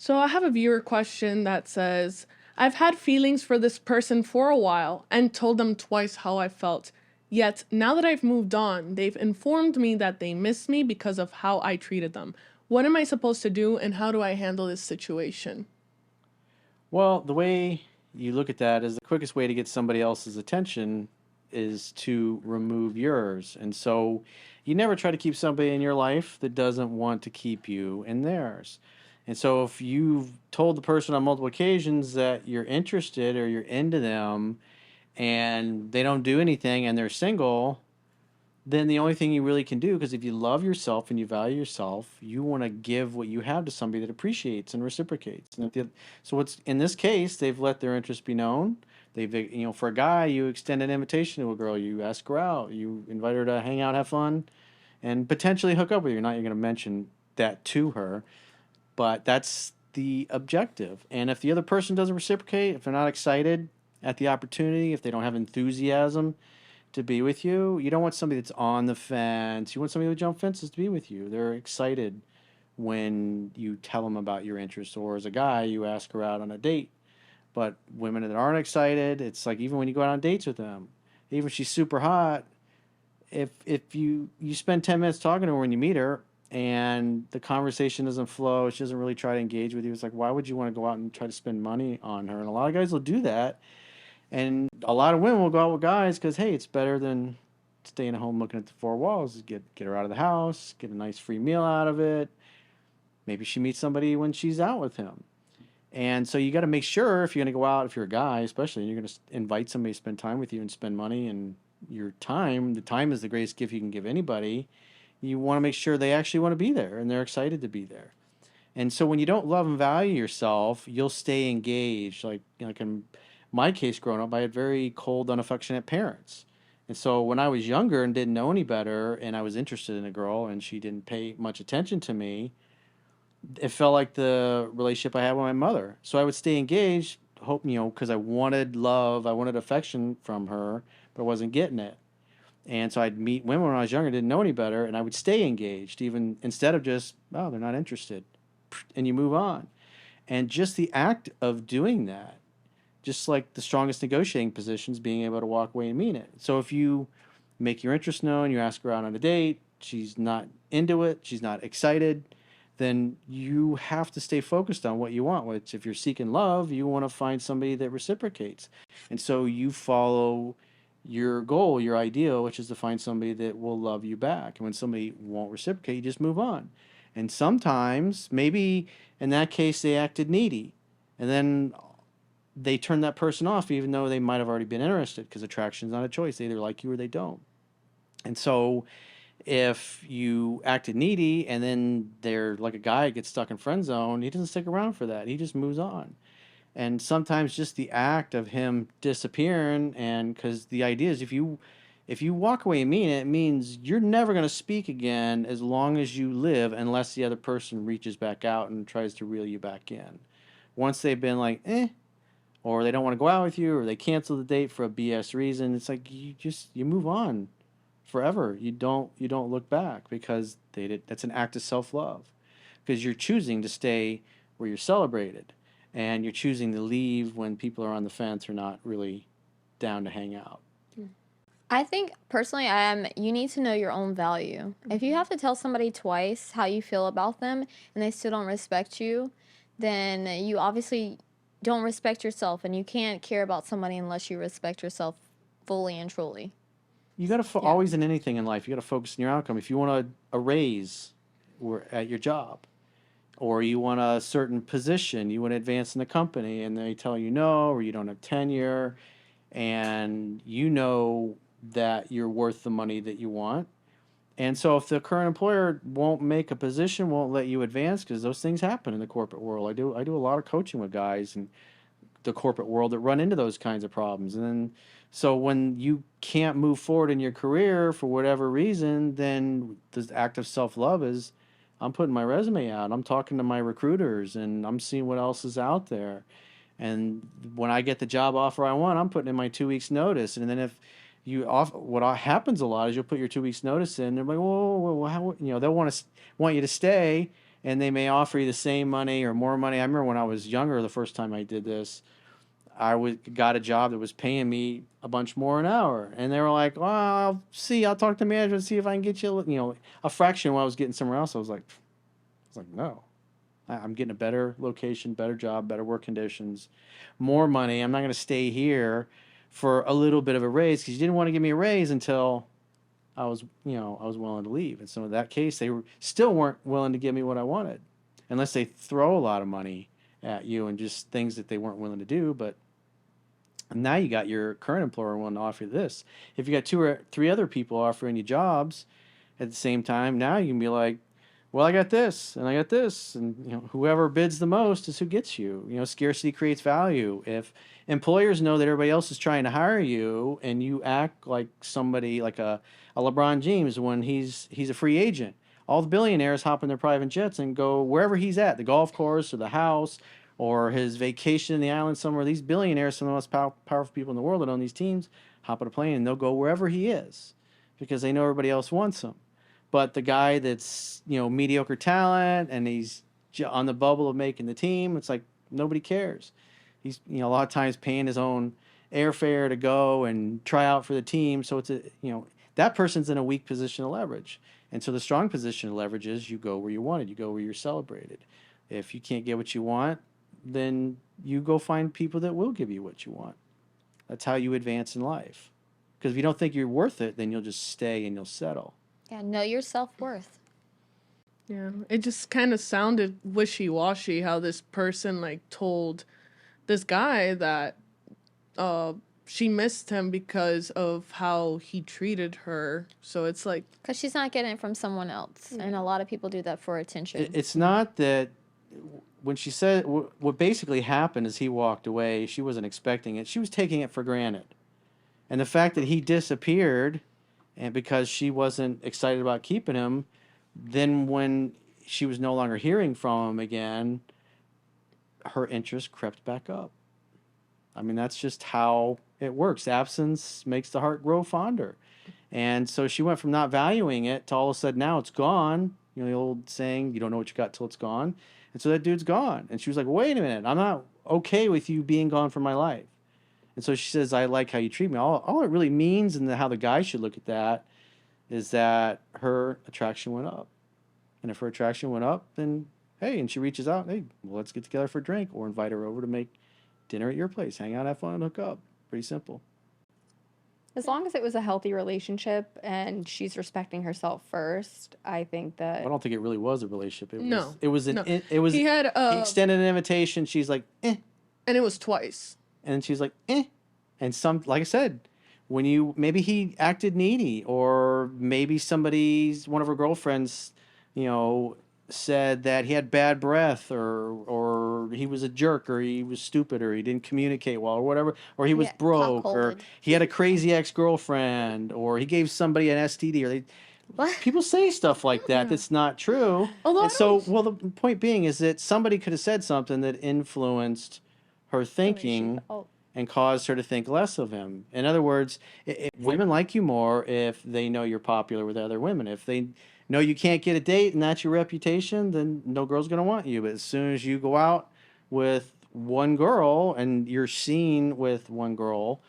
So I have a viewer question that says, I've had feelings for this person for a while and told them twice how I felt. Yet, now that I've moved on, they've informed me that they miss me because of how I treated them. What am I supposed to do and how do I handle this situation? Well, the way you look at that is the quickest way to get somebody else's attention is to remove yours. And so you never try to keep somebody in your life that doesn't want to keep you in theirs. And so if you've told the person on multiple occasions that you're interested or you're into them and they don't do anything and they're single, then the only thing you really can do, because if you love yourself and you value yourself, you want to give what you have to somebody that appreciates and reciprocates. And so what's in this case, they've let their interest be known. For a guy, you extend an invitation to a girl, you ask her out, you invite her to hang out, have fun, and potentially hook up with you. Not you're going to mention that to her, but that's the objective. And if the other person doesn't reciprocate, if they're not excited at the opportunity, if they don't have enthusiasm to be with you. You don't want somebody that's on the fence. You want somebody who jump fences to be with you. They're excited when you tell them about your interests. Or as a guy, you ask her out on a date. But women that aren't excited, it's like even when you go out on dates with them, even if she's super hot, if you spend 10 minutes talking to her when you meet her and the conversation doesn't flow, she doesn't really try to engage with you. It's like, why would you want to go out and try to spend money on her? And a lot of guys will do that, and a lot of women will go out with guys because, hey, it's better than staying at home looking at the four walls. Get her out of the house, get a nice free meal out of it. Maybe she meets somebody when she's out with him. And so you got to make sure if you're going to go out, if you're a guy, especially, and you're going to invite somebody to spend time with you and spend money and your time, the time is the greatest gift you can give anybody. You want to make sure they actually want to be there and they're excited to be there. And so when you don't love and value yourself, you'll stay engaged. Like in my case growing up, I had very cold, unaffectionate parents. And so when I was younger and didn't know any better and I was interested in a girl and she didn't pay much attention to me, it felt like the relationship I had with my mother. So I would stay engaged, because I wanted love, I wanted affection from her, but I wasn't getting it. And so I'd meet women when I was younger, didn't know any better, and I would stay engaged, even instead of just, oh, they're not interested, and you move on. And just the act of doing that, just like the strongest negotiating positions, being able to walk away and mean it. So if you make your interest known, you ask her out on a date, she's not into it, she's not excited, then you have to stay focused on what you want. Which, if you're seeking love, you want to find somebody that reciprocates. And so you follow your goal, your ideal, which is to find somebody that will love you back. And when somebody won't reciprocate, you just move on. And sometimes, maybe in that case, they acted needy. And then they turn that person off, even though they might have already been interested, because attraction is not a choice. They either like you or they don't. And so if you acted needy and then they're like a guy gets stuck in friend zone, he doesn't stick around for that. He just moves on. And sometimes just the act of him disappearing, and because the idea is if you walk away and mean it, it means you're never going to speak again as long as you live, unless the other person reaches back out and tries to reel you back in. Once they've been like, or they don't want to go out with you, or they cancel the date for a BS reason, it's like you move on forever. You don't look back, because that's an act of self-love, because you're choosing to stay where you're celebrated, and you're choosing to leave when people are on the fence or not really down to hang out. I think personally, you need to know your own value. If you have to tell somebody twice how you feel about them and they still don't respect you, then you obviously don't respect yourself, and you can't care about somebody unless you respect yourself fully and truly. You got to Yeah. always, in anything in life, you got to focus on your outcome. If you want a raise at your job, or you want a certain position, you want to advance in the company, and they tell you no, or you don't have tenure, and you know that you're worth the money that you want. And so if the current employer won't make a position, won't let you advance, because those things happen in the corporate world. I do a lot of coaching with guys in the corporate world that run into those kinds of problems. And then so when you can't move forward in your career for whatever reason, then the act of self-love is, I'm putting my resume out, I'm talking to my recruiters, and I'm seeing what else is out there. And when I get the job offer I want, I'm putting in my 2 weeks notice. And then if what happens a lot is you'll put your 2 weeks notice in. They're like, well, how, they'll want you to stay, and they may offer you the same money or more money. I remember when I was younger, the first time I did this, got a job that was paying me a bunch more an hour, and they were like, "Well, I'll see. I'll talk to the manager and see if I can get you, a fraction of what I was getting somewhere else." I was like, no, I'm getting a better location, better job, better work conditions, more money. I'm not going to stay here for a little bit of a raise because you didn't want to give me a raise until I was willing to leave. And so in that case, still weren't willing to give me what I wanted, unless they throw a lot of money at you and just things that they weren't willing to do. But now you got your current employer willing to offer you this. If you got two or three other people offering you jobs at the same time, now you can be like, well, I got this and I got this, and whoever bids the most is who gets you. Scarcity creates value. If employers know that everybody else is trying to hire you, and you act like somebody like a LeBron James when he's a free agent, all the billionaires hop in their private jets and go wherever he's at, the golf course or the house or his vacation in the island somewhere. These billionaires, some of the most powerful people in the world that own these teams, hop on a plane and they'll go wherever he is because they know everybody else wants him. But the guy that's mediocre talent and he's on the bubble of making the team, it's like nobody cares. He's a lot of times paying his own airfare to go and try out for the team. So it's that person's in a weak position of leverage. And so the strong position of leverage is you go where you wanted, you go where you're celebrated. If you can't get what you want, then you go find people that will give you what you want. That's how you advance in life. Because if you don't think you're worth it, then you'll just stay and you'll settle. Yeah, know your self-worth. Yeah, it just kind of sounded wishy-washy how this person told this guy that she missed him because of how he treated her. So it's like, because she's not getting it from someone else, and a lot of people do that for attention. It's not that when she said what basically happened is he walked away. She wasn't expecting it. She was taking it for granted, and the fact that he disappeared, and because she wasn't excited about keeping him, then when she was no longer hearing from him again, her interest crept back up. I mean, that's just how it works. Absence makes the heart grow fonder. And so she went from not valuing it to all of a sudden now it's gone. The old saying, you don't know what you got till it's gone. And so that dude's gone. And she was like, wait a minute, I'm not okay with you being gone from my life. And so she says, I like how you treat me. All it really means, and how the guy should look at that, is that her attraction went up. And if her attraction went up, then hey, and she reaches out, hey, well, let's get together for a drink, or invite her over to make dinner at your place, hang out, have fun, and hook up. Pretty simple. As long as it was a healthy relationship and she's respecting herself first, I think that. I don't think it really was a relationship. No. It was No. It was. He had he extended an invitation. She's like, eh, and it was twice. and then she's like, eh, and like I said, maybe he acted needy, or maybe one of her girlfriends, said that he had bad breath, or he was a jerk, or he was stupid, or he didn't communicate well, or whatever, or he was Yeah, broke, or cuckolded. he had a crazy ex-girlfriend, or he gave somebody an STD, or What? people say stuff like that that's not true. Although And I so, don't- well, the point being is that somebody could have said something that influenced her thinking and caused her to think less of him. In other words, women like you more if they know you're popular with other women. If they know you can't get a date and that's your reputation, then no girl's going to want you. But as soon as you go out with one girl and you're seen with one girl,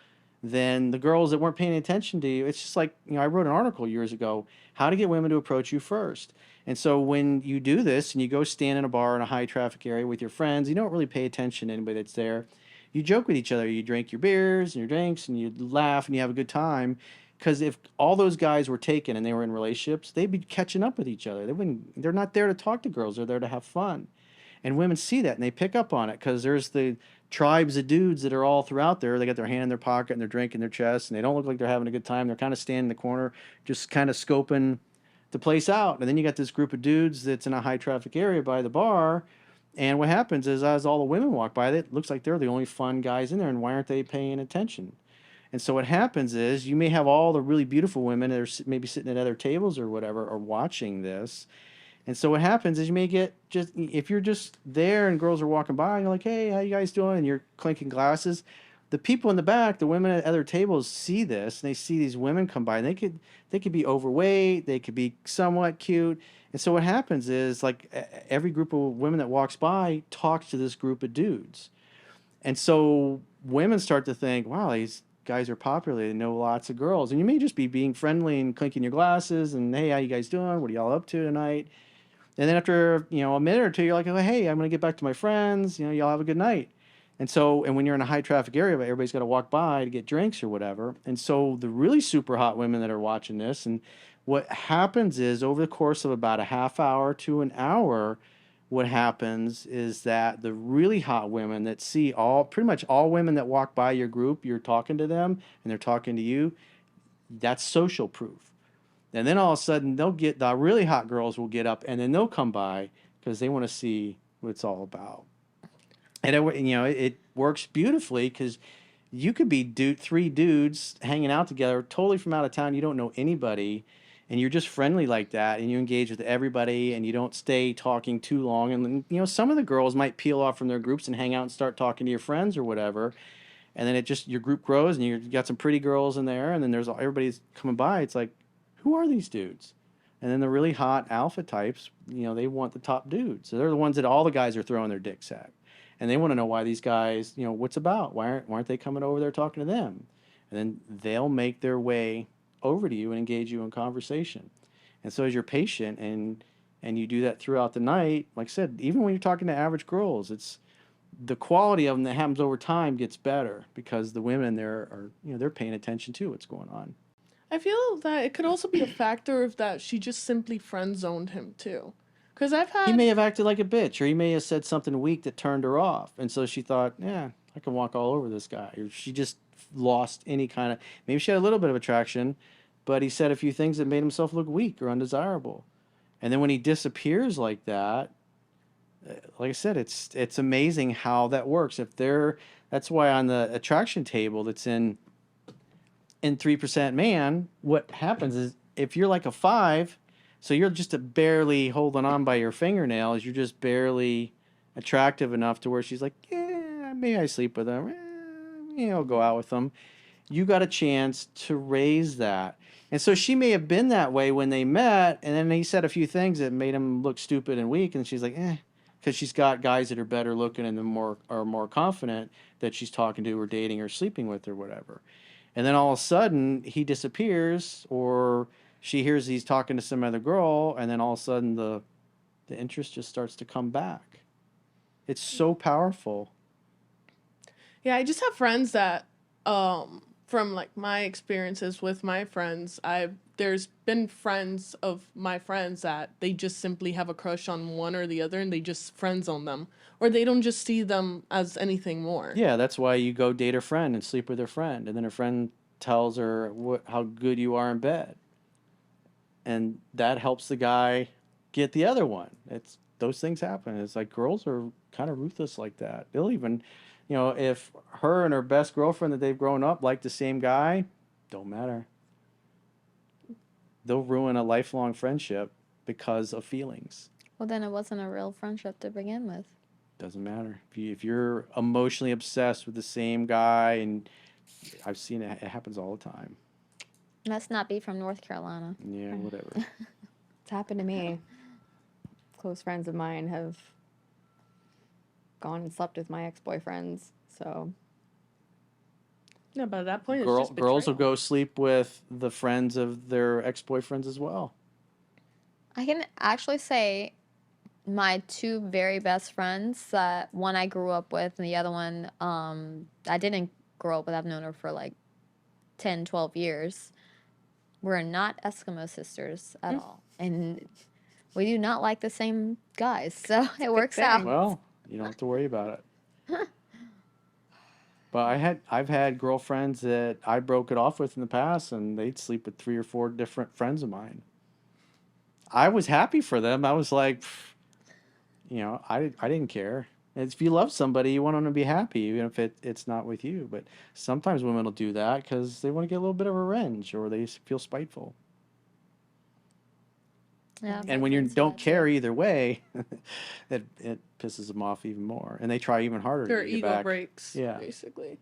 then the girls that weren't paying attention to you, it's just like, I wrote an article years ago, how to get women to approach you first. And so when you do this and you go stand in a bar in a high traffic area with your friends, you don't really pay attention to anybody that's there. You joke with each other. You drink your beers and your drinks and you laugh and you have a good time. Because if all those guys were taken and they were in relationships, they'd be catching up with each other. They're not there to talk to girls. They're there to have fun. And women see that and they pick up on it because there's the tribes of dudes that are all throughout there. They got their hand in their pocket and they're drinking their chest and they don't look like they're having a good time. They're kind of standing in the corner, just kind of scoping the place out. And then you got this group of dudes that's in a high traffic area by the bar. And what happens is as all the women walk by, it looks like they're the only fun guys in there. And why aren't they paying attention? And so what happens is you may have all the really beautiful women that are maybe sitting at other tables or whatever are watching this. And so what happens is you may get if you're just there and girls are walking by and you're like, hey, how you guys doing? And you're clinking glasses. the people in the back, the women at other tables see this, and they see these women come by, and they could be overweight, they could be somewhat cute, and so what happens is like every group of women that walks by talks to this group of dudes, and so women start to think, wow, these guys are popular, they know lots of girls, and you may just be being friendly and clinking your glasses, and hey, how you guys doing? What are y'all up to tonight? And then after, a minute or two, you're like, oh, hey, I'm going to get back to my friends. Y'all have a good night. And so, and when you're in a high traffic area, everybody's got to walk by to get drinks or whatever. And so the really super hot women that are watching this, and what happens is over the course of about a half hour to an hour, what happens is that the really hot women that see pretty much all women that walk by your group, you're talking to them and they're talking to you, that's social proof. And then all of a sudden, the really hot girls will get up and then they'll come by because they want to see what it's all about. And it works beautifully because you could be three dudes hanging out together, totally from out of town. You don't know anybody, and you're just friendly like that, and you engage with everybody, and you don't stay talking too long. And some of the girls might peel off from their groups and hang out and start talking to your friends or whatever. And then your group grows, and you got some pretty girls in there, and then everybody's coming by. It's like, who are these dudes? And then the really hot alpha types, they want the top dudes. So they're the ones that all the guys are throwing their dicks at. And they want to know why these guys, what's about? Why aren't they coming over there talking to them? And then they'll make their way over to you and engage you in conversation. And so as you're patient and you do that throughout the night, like I said, even when you're talking to average girls, it's the quality of them that happens over time gets better because the women there are, they're paying attention to what's going on. I feel that it could also be a factor of that she just simply friend zoned him too. Because He may have acted like a bitch, or he may have said something weak that turned her off. And so she thought, yeah, I can walk all over this guy. Or she just lost any kind of, maybe she had a little bit of attraction, but he said a few things that made himself look weak or undesirable. And then when he disappears like that, like I said, it's amazing how that works. That's why on the attraction table that's in 3% man, what happens is if you're like a 5, so you're just barely holding on by your fingernails, you're just barely attractive enough to where she's like, yeah, maybe I sleep with him, I'll go out with him. You got a chance to raise that. And so she may have been that way when they met, and then he said a few things that made him look stupid and weak, and she's like, because she's got guys that are better looking and are more confident that she's talking to or dating or sleeping with or whatever. And then all of a sudden he disappears, or she hears he's talking to some other girl, and then all of a sudden the interest just starts to come back. It's so powerful. Yeah, I just have friends that from like my experiences with my friends, there's been friends of my friends that they just simply have a crush on one or the other and they just friend zone them, or they don't just see them as anything more. Yeah, that's why you go date a friend and sleep with her friend, and then her friend tells her how good you are in bed, and that helps the guy get the other one. Those things happen. It's like girls are kind of ruthless like that. They'll even, if her and her best girlfriend that they've grown up like the same guy, don't matter. They'll ruin a lifelong friendship because of feelings. Well, then it wasn't a real friendship to begin with. Doesn't matter. If you're emotionally obsessed with the same guy, and I've seen it happens all the time. Let's not be from North Carolina. Yeah, whatever. It's happened to me. Close friends of mine have gone and slept with my ex-boyfriends, so. Yeah, but at that point, it's just Girls will betrayal. go sleep with the friends of their ex-boyfriends as well. I can actually say my two very best friends, one I grew up with and the other one I didn't grow up with. I've known her for like 10, 12 years. We're not Eskimo sisters at all. And we do not like the same guys, so it works out. Well, you don't have to worry about it. But I've had girlfriends that I broke it off with in the past, and they'd sleep with 3 or 4 different friends of mine. I was happy for them. I was like, I didn't care. If you love somebody, you want them to be happy, even if it's not with you. But sometimes women will do that because they want to get a little bit of revenge, or they feel spiteful. Yeah, And when you don't care either way, it pisses them off even more, and they try even harder Their to get you ego back. breaks, Yeah. basically.